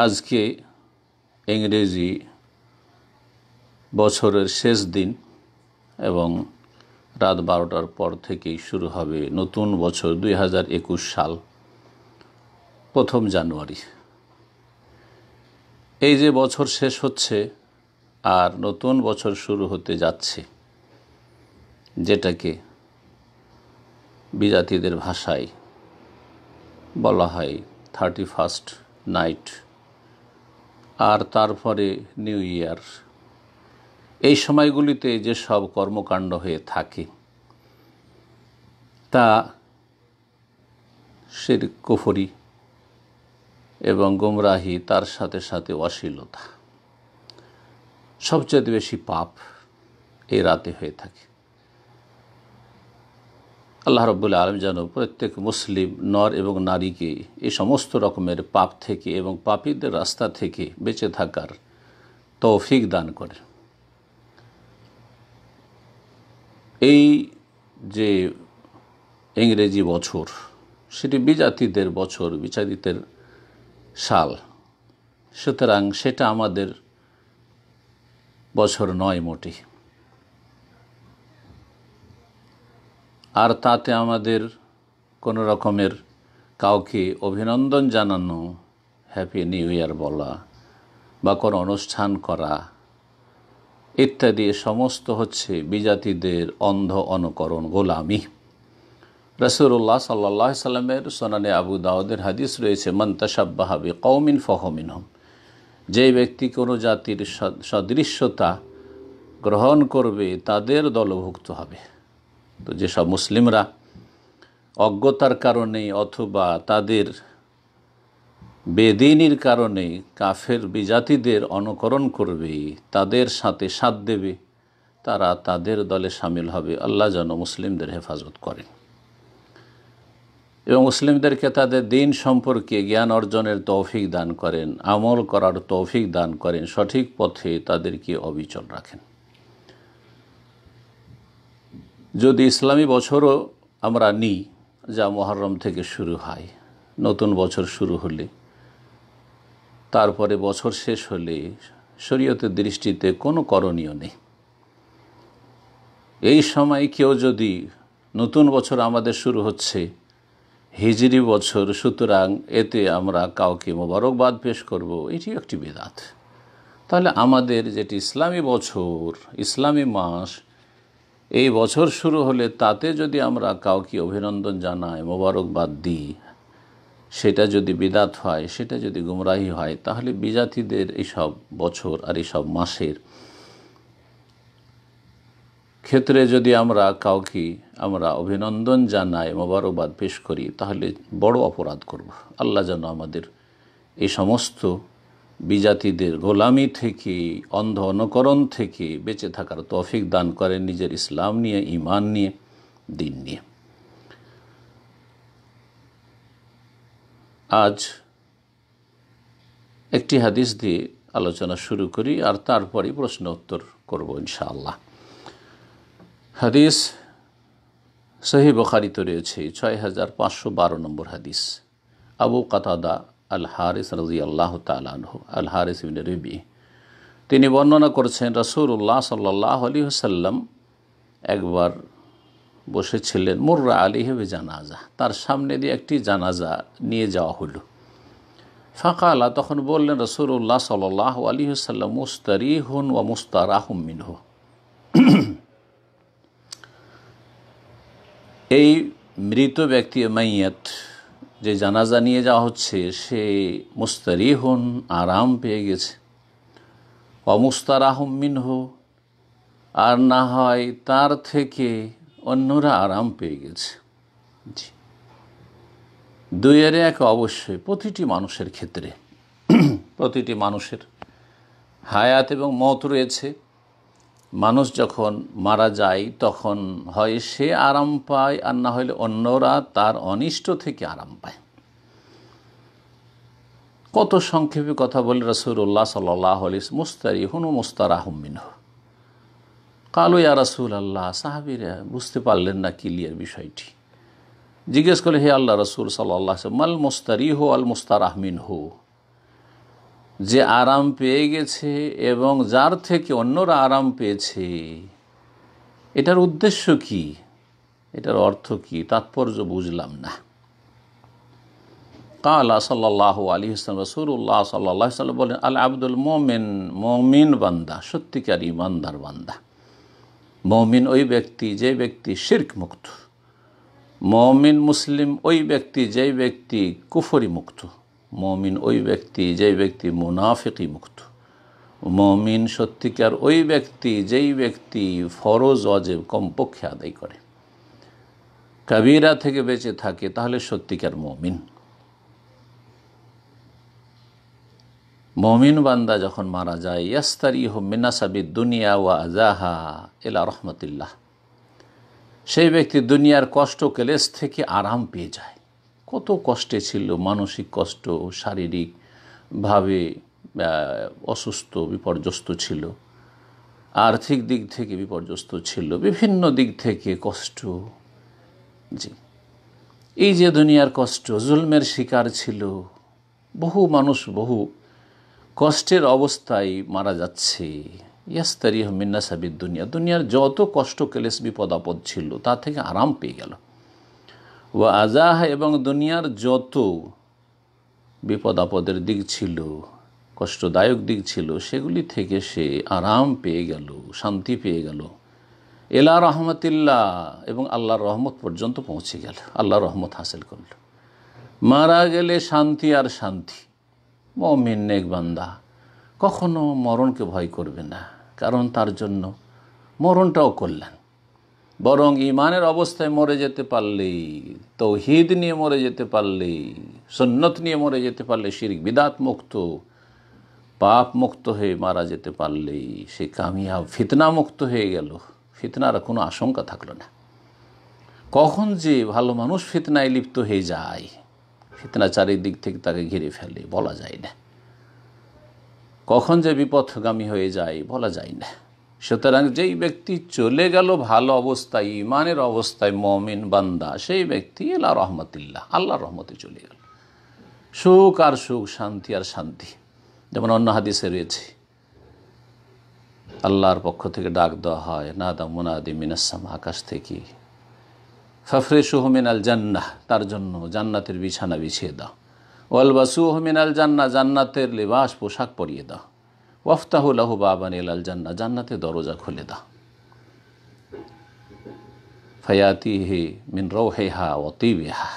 আজকে ইংরেজি বছরের শেষ দিন এবং রাত 12টার পর থেকেই শুরু হবে নতুন বছর 2021 সাল 1 জানুয়ারি। এই যে বছর শেষ হচ্ছে আর নতুন বছর শুরু হতে যাচ্ছে, যেটাকে বিজাতিদের ভাষায় বলা হয় 31st নাইট, আর তারপরে নিউ ইয়ার। এই সময়গুলিতে যে সব কর্মকাণ্ড হয়ে থাকে তা শিরক, কুফরি এবং গুমরাহি, তার সাথে সাথে অশ্লীলতা, সবচেয়ে বেশি পাপ এই রাতে হয়ে থাকে। আল্লাহ রাব্বুল আলামিন যেন প্রত্যেক মুসলিম নর এবং নারীকে এই সমস্ত রকমের পাপ থেকে এবং পাপীদের রাস্তা থেকে বেঁচে থাকার তৌফিক দান করে। এই যে ইংরেজি বছর, সেটি বিজাতিদের বছর, বিজাতিদের সাল, সুতরাং সেটা আমাদের বছর নয় মোটে। আর তাতে আমাদের কোনো রকমের কাউকে অভিনন্দন জানানো, হ্যাপি নিউ ইয়ার বলা বা কোনো অনুষ্ঠান করা ইত্যাদি সমস্ত হচ্ছে বিজাতিদের অন্ধ অনুকরণ, গোলামি। রাসূলুল্লাহ সাল্লাল্লাহু আলাইহি সাল্লামের সুনানে আবু দাউদের হাদিস রয়েছে, মান তাশাব্বাহা বিকওমিন ফাহুয়া মিনহুম। যে ব্যক্তি কোনো জাতির সদৃশ্যতা গ্রহণ করবে তাদের দলভুক্ত হবে। তো যেসব মুসলিমরা অজ্ঞতার কারণে অথবা তাদের বেদিনীর কারণে কাফের বিজাতিদের অনুকরণ করবে, তাদের সাথে সাথ দেবে, তারা তাদের দলে শামিল হবে। আল্লাহ যেন মুসলিমদের হেফাজত করেন এবং মুসলিমদেরকে তাদের দিন সম্পর্কে জ্ঞান অর্জনের তৌফিক দান করেন, আমল করার তৌফিক দান করেন, সঠিক পথে তাদেরকে অবিচল রাখেন। যদি ইসলামী বছরও আমরা নিই, যা মুহররম থেকে শুরু হয়, নতুন বছর শুরু হলে, তারপরে বছর শেষ হলে শরীয়তের দৃষ্টিতে কোনো করণীয় নেই। এই সময় কেউ যদি নতুন বছর আমাদের শুরু হচ্ছে হিজরি বছর, সুতরাং এতে আমরা কাউকে মোবারকবাদ পেশ করব, এটিও একটি বিদআত। তাহলে আমাদের যেটি ইসলামী বছর, ইসলামী মাস, এই বছর শুরু হলে তাতে যদি আমরা কাউকে অভিনন্দন জানাই, মোবারকবাদ দিই, সেটা যদি বিদআত হয়, সেটা যদি গুমরাহি হয়, তাহলে বিজাতিদের এইসব বছর আর এইসব মাসের ক্ষেত্রে যদি আমরা কাউকে অভিনন্দন জানাই, মোবারকবাদ পেশ করি, তাহলে বড় অপরাধ করব। আল্লাহ যেন আমাদের এই সমস্ত বিজাতিদের গোলামি থেকে, অন্ধ অনুকরণ থেকে বেঁচে থাকার তৌফিক দান করেন, নিজের ইসলাম নিয়ে, ঈমান নিয়ে, দিন নিয়ে। আজ একটি হাদিস দিয়ে আলোচনা শুরু করি আর তারপরে প্রশ্ন উত্তর করব ইনশাআল্লাহ। হাদিস সহিহ বুখারীতে রয়েছে 6512 নম্বর হাদিস। আবু কাতাদা আল হারিস রাদিয়াল্লাহু তাআলা আনহু, আল হারিস ইবনে রবি, তিনি বর্ণনা করেছেন রাসূলুল্লাহ সাল্লাল্লাহু আলাইহি ওয়াসাল্লাম একবার বসেছিলেন, মুররা আলাইহি বিজানাজা, তার সামনে দিয়ে একটি জানাজা নিয়ে যাওয়া হলো। ফাকালা, তখন বললেন রাসূলুল্লাহ সাল্লাল্লাহু আলাইহি ওয়াসাল্লাম, মুস্তারিহুন ওয়া মুস্তারাহুম মিনহু। এই মৃত ব্যক্তি, মাইয়াত, যে জানাজা নিয়ে যাওয়া হচ্ছে, সে মুস্তারিহুন, আরাম পেয়ে গেছে, ওয়া মুস্তারাহুম মিনহু, আর না হয় তার থেকে অন্যরা আরাম পেয়ে গেছে। জি, দুইয়ের এক অবশ্যই প্রতিটি মানুষের ক্ষেত্রে। প্রতিটি মানুষের হায়াত এবং মওত রয়েছে। মানুষ যখন মারা যায় তখন হয় সে আরাম পায়, আর না হলে অন্যরা তার অনিষ্ট থেকে আরাম পায়। কত সংক্ষেপে কথা বলে রাসূলুল্লাহ সাল্লাল্লাহু আলাইহি ওয়াসাল্লাম, মুস্তারিহুন ওয়া মুস্তারাহুম মিনহু। কালু ইয়া রাসূলাল্লাহ, সাহাবীরা বুঝতে পারলেন না ক্লিয়ার বিষয়টি। জিজ্ঞেস করলে, হে আল্লাহ রাসূল সাল্লাল্লাহু আলাইহি ওয়াসাল্লাম, মাল মুস্তারিহু আল মুস্তারাহ মিনহু, যে আরাম পেয়ে গেছে এবং যার থেকে অন্যরা আরাম পেয়েছে, এটার উদ্দেশ্য কি, এটার অর্থ কি, তাৎপর্য বুঝলাম না। কালা সাল্লাল্লাহু আলাইহি ওয়াসাল্লাম, রাসূলুল্লাহ সাল্লাল্লাহু আলাইহি ওয়াসাল্লাম বলেন, আল আব্দুল মুমিন, মুমিন বান্দা, সত্যিকার ইমানদার বান্দা। মুমিন ওই ব্যক্তি যে ব্যক্তি শিরক মুক্ত। মুমিন মুসলিম ওই ব্যক্তি যেই ব্যক্তি কুফরি মুক্ত। মুমিন ওই ব্যক্তি যেই ব্যক্তি মুনাফিকি মুক্ত। মুমিন সত্যিকার ওই ব্যক্তি যেই ব্যক্তি ফরজ ওয়াজিব কমপক্ষে আদায় করে, কাবীরা থেকে বেঁচে থাকে, তাহলে সত্যিকার মুমিন। মুমিন বান্দা যখন মারা যায়, ইয়াস্তারিহু মিন নাসাবিদ দুনিয়া ওয়া আযাহা ইলা রাহমাতিল্লাহ, সেই ব্যক্তি দুনিয়ার কষ্ট ক্লেশ থেকে আরাম পেয়ে যায়। কত কষ্টে ছিল, মানসিক কষ্ট, শারীরিকভাবে অসুস্থ, বিপর্যস্ত ছিল, আর্থিক দিক থেকে বিপর্যস্ত ছিল, বিভিন্ন দিক থেকে কষ্ট। জি, এই যে দুনিয়ার কষ্ট, জুলমের শিকার ছিল, বহু মানুষ বহু কষ্টের অবস্থায় মারা যাচ্ছে। ইয়াস্তারিহু মিন নাসাবিদ দুনিয়া, দুনিয়ার যত কষ্ট ক্লেশ বিপদ আপদ ছিল তা থেকে আরাম পেয়ে গেল। ওয়া আযাহা, এবং দুনিয়ার যত বিপদ আপদের দিক ছিল, কষ্টদায়ক দিক ছিল, সেগুলি থেকে সে আরাম পেয়ে গেল, শান্তি পেয়ে গেল। ইলা রাহমাতিল্লাহ, এবং আল্লাহর রহমত পর্যন্ত পৌঁছে গেল, আল্লাহর রহমত হাসিল করল। মারা গেলে শান্তি আর শান্তি। মুমিন নেক বান্দা কখনো মরণকে ভয় করবে না, কারণ তার জন্য মরণটাও কল্যাণ। বরং ঈমানের অবস্থায় মরে যেতে পারলেই, তাওহীদ নিয়ে মরে যেতে পারলেই, সুন্নত নিয়ে মরে যেতে পারলে, শিরক বিদআত মুক্ত, পাপ মুক্ত হয়ে মারা যেতে পারলেই সে কামিয়াব। ফিতনা মুক্ত হয়ে গেল, ফিতনার কোনো আশঙ্কা থাকলো না। কখন যে ভালো মানুষ ফিতনায় লিপ্ত হয়ে যায়, ফিতনা চারিদিক থেকে তাকে ঘিরে ফেলে, বলা যায় না। কখন যে বিপথগামী হয়ে যায়, বলা যায় না। সুতরাং যেই ব্যক্তি চলে গেল ভালো অবস্থায়, ইমানের অবস্থায়, মুমিন বান্দা, সেই ব্যক্তি ইলা রাহমাতিল্লাহ, আল্লাহর রহমতে চলে গেল। সুখ আর সুখ, শান্তি আর শান্তি। যেমন অন্য হাদিসে রয়েছে, আল্লাহর পক্ষ থেকে ডাক দেওয়া হয়, নাদা মুনাদি মিনাস সামা, আকাশ থেকে, ফাফরিশুহু মিনাল জান্নাহ, তার জন্য জান্নাতের বিছানা বিছিয়ে দাও। ওয়ালবাসুহু মিনাল জান্নাহ, জান্নাতের লিবাস পোশাক পরিয়ে দাও। ওয়াফতাহু লাহু বাবান ইলাল জান্নাহ, জান্নাতের দরজা খুলে দাও। ফায়াতিহি মিন রাউহিহা ওয়া তিবিহা,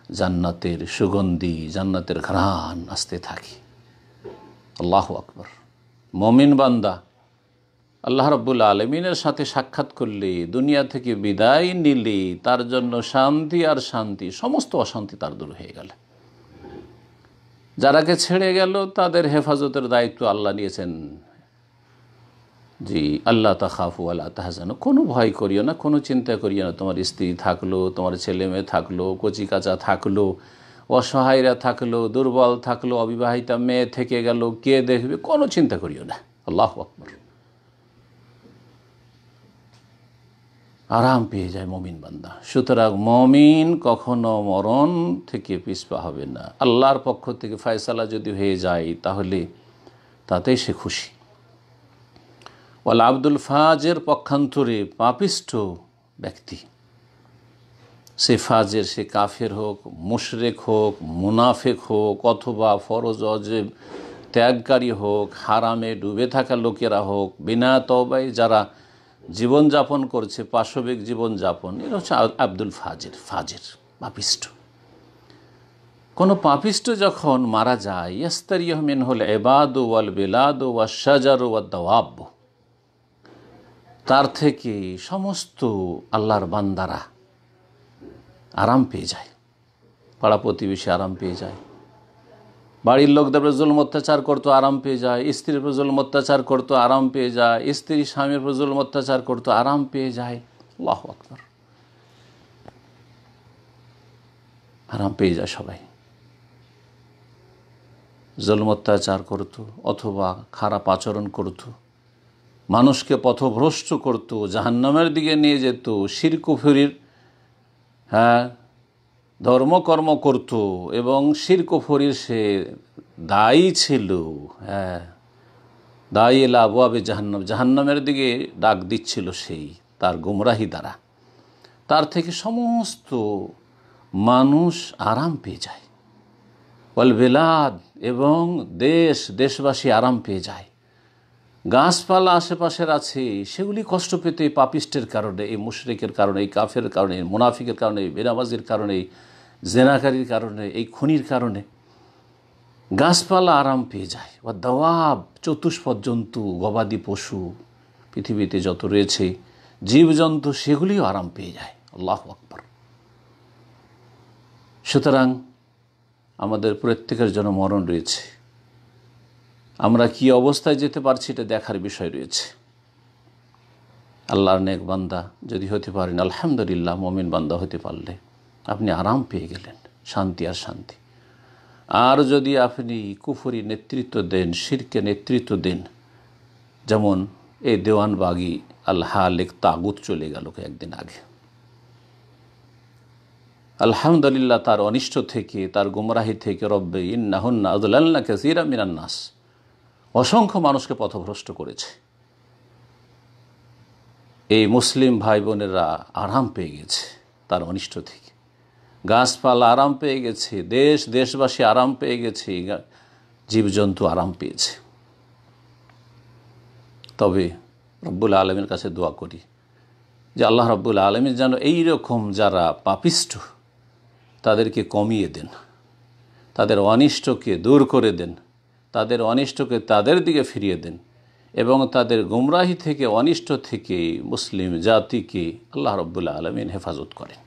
জান্নাতের সুগন্ধি, জান্নাতের ঘ্রাণ আসতে থাকে। আল্লাহু আকবার। মুমিন বান্দা আল্লাহ রাব্বুল আলামিনের সাথে সাক্ষাৎ করলে, দুনিয়া থেকে বিদায় নিলে, তার জন্য শান্তি আর শান্তি, সমস্ত অশান্তি তার দূর হয়ে গেল। যারাকে ছেড়ে গেল তাদের হেফাজতের দায়িত্ব আল্লাহ নিয়েছেন। জি, আল্লাহ তাখাফু ওয়ালা তাহজানু, কোনো ভয় করিও না, কোনো চিন্তা করিও না। তোমার স্ত্রী থাকলো, তোমার ছেলে মেয়ে থাকলো, কচি কাচা থাকলো, অসহায়রা থাকলো, দুর্বল থাকলো, অবিবাহিতা মেয়ে থেকে গেল, কে দেখবে, কোনো চিন্তা করিও না। আল্লাহু আকবার। আরাম পেয়ে যায় মুমিন বান্দা। সুতরাং মুমিন কখনো মরণ থেকে পিছপা হবে না। আল্লাহর পক্ষ থেকে ফয়সালা যদি হয়ে যায় তাহলে তাতেই সে খুশি। ওয়াল আব্দুল ফাজের পক্ষান্তরে পাপিষ্ঠ ব্যক্তি, সে ফাজের, সে কাফের হোক, মুশরিক হোক, মুনাফিক হোক, অথবা ফরজ ওয়াজিব ত্যাগকারী হোক, হারামে ডুবে থাকা লোকেরা হোক, বিনা তওবায় যারা জীবনযাপন করছে, পাশবিক জীবনযাপন, এরা হচ্ছে আব্দুল ফাজের, ফাজের পাপিষ্ঠ। কোনো পাপিষ্ঠ যখন মারা যায়, ইয়াস্তারিহু মিনহুল ইবাদু ওয়াল বিলাদু ওয়াশ শাজারু ওয়াদ দাওয়াব, তার থেকে সমস্ত আল্লাহর বান্দারা আরাম পেয়ে যায়, পাড়া প্রতিবেশী আরাম পেয়ে যায়, বাড়ির লোকদের উপর জুলম অত্যাচার করতো, আরাম পেয়ে যায়, স্ত্রীর উপর জুলম অত্যাচার করতো, আরাম পেয়ে যায়, স্ত্রী স্বামীর উপর জুলম অত্যাচার করতো, আরাম পেয়ে যায়। আল্লাহু আকবার। আরাম পেয়ে যায় সবাই। জুলম অত্যাচার করতো অথবা খারাপ আচরণ করতো, মানুষকে পথভ্রষ্ট করতো, জাহান্নামের দিকে নিয়ে যেত, শিরক কুফরির ধর্মকর্ম করত এবং শিরক কুফরির সে দায়ী ছিল। হ্যাঁ, দায়ী এলা আবওয়াবে জাহান্নাম, জাহান্নামের দিকে ডাক দিচ্ছিল সেই তার গুমরাহি দ্বারা। তার থেকে সমস্ত মানুষ আরাম পেয়ে যায়। ওয়াল বেলাদ, এবং দেশবাসী আরাম পেয়ে যায়। গাছপালা আশেপাশের আছে, সেগুলি কষ্ট পেতে পাপিষ্টের কারণে, এই মুশরিকের কারণে, এই কাফের কারণে, মুনাফিকের কারণে, বেনামাজির কারণে, জেনাকারীর কারণে, এই খুনির কারণে গাছপালা আরাম পেয়ে যায়। বা দাওয়াব, চতুষ্পদ জন্তু, গবাদি পশু, পৃথিবীতে যত রয়েছে জীবজন্তু, সেগুলিও আরাম পেয়ে যায়। আল্লাহু আকবার। সুতরাং আমাদের প্রত্যেকের জন্য মরণ রয়েছে। আমরা কি অবস্থায় যেতে পারছি এটা দেখার বিষয় রয়েছে। আল্লাহর নেক বান্দা যদি হতে পারেন, আলহামদুলিল্লাহ। মুমিন বান্দা হতে পারলে আপনি আরাম পেয়ে গেলেন, শান্তি আর শান্তি। আর যদি আপনি কুফরি নেতৃত্ব দেন, শিরকে নেতৃত্ব দেন, যেমন এই দেওয়ানবাগি আল হালেক তাগুত চলে গেল একদিন আগে, আলহামদুলিল্লাহ তার অনিষ্ট থেকে, তার গুমরাহি থেকে রব্বে ইন্নাহুন্না আযলালনা কাসীরাম মিনান নাস, অসংখ্য মানুষকে পথভ্রষ্ট করেছে। এই মুসলিম ভাই বোনেরা আরাম পেয়ে গেছে তার অনিষ্ট থেকে। গাছপালা আরাম পেয়ে গেছে, দেশবাসী আরাম পেয়ে গেছে, জীবজন্তু আরাম পেয়েছে। তবে রব্বুল আলমীর কাছে দোয়া করি যে আল্লাহ রব্বুল আলমীর যেন এইরকম যারা পাপিষ্ঠ তাদেরকে কমিয়ে দেন, তাদের অনিষ্টকে দূর করে দেন, তাদের অনিষ্টকে তাদের দিকে ফিরিয়ে দেন, এবং তাদের গুমরাহি থেকে, অনিষ্ট থেকে মুসলিম জাতিকে আল্লাহ রব্বুল আলমিন হেফাজত করেন।